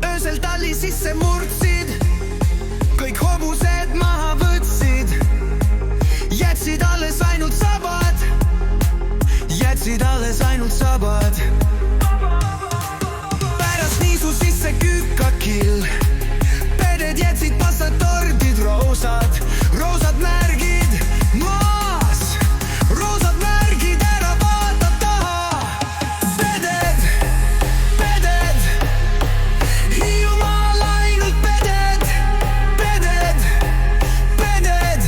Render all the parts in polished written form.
Öösel talli sisse murdsid, kõik hobused maha võtsid, jätsid alles ainult sabad, jätsid alles ainult sabad. Pärast niisu sisse küükakill, peded jätsid passatordid, roosad, roosad märgid maas, roosad märgid, ära vaata taha. Peded, peded, Hiiumaal ainult peded, peded, peded,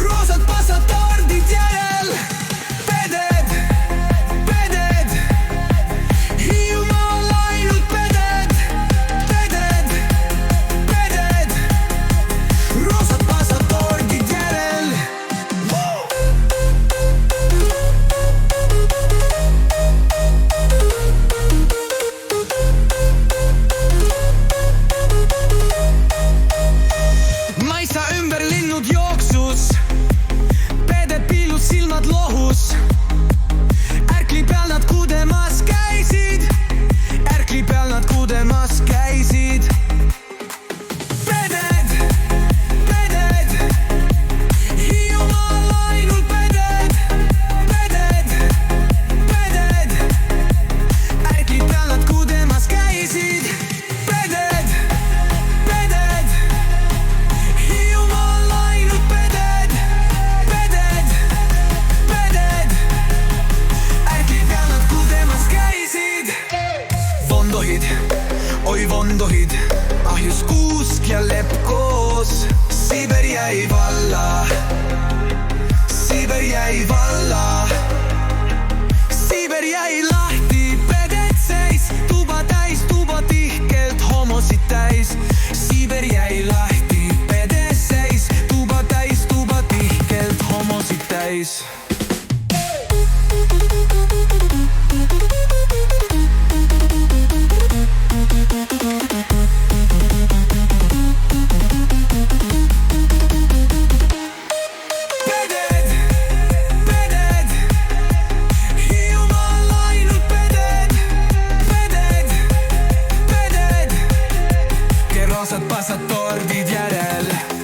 roosad passatordid järel. Peded, peded, Hiiumaal ainult peded, peded, peded, roosad passatordid järel. Maisa ümber linnud jooksus, peded piilus silmad lohus. Ärkli peal nad kudemas käisid, ärkli peal nad kudemas käisid. Peded, peded, Hiiumaal ainult peded, peded, peded, ärkli peal nad kudemas käisid. Peded, peded, Hiiumaal ainult peded, peded, peded, ärkli peal nad kudemas käisid. Vondohid, oi vondohid, ahjus kuusk ja lepp koos. Siiber jäi valla, Siiber jäi valla, Siiber jäi lahti, peded seis, tuba täis, tuba tihkelt homosid täis. Siiber jäi lahti, peded seis, tuba täis, tuba tihkelt homosid täis. Peded, peded, Hiiumaal ainult peded, peded, peded, roosad passatordid järel.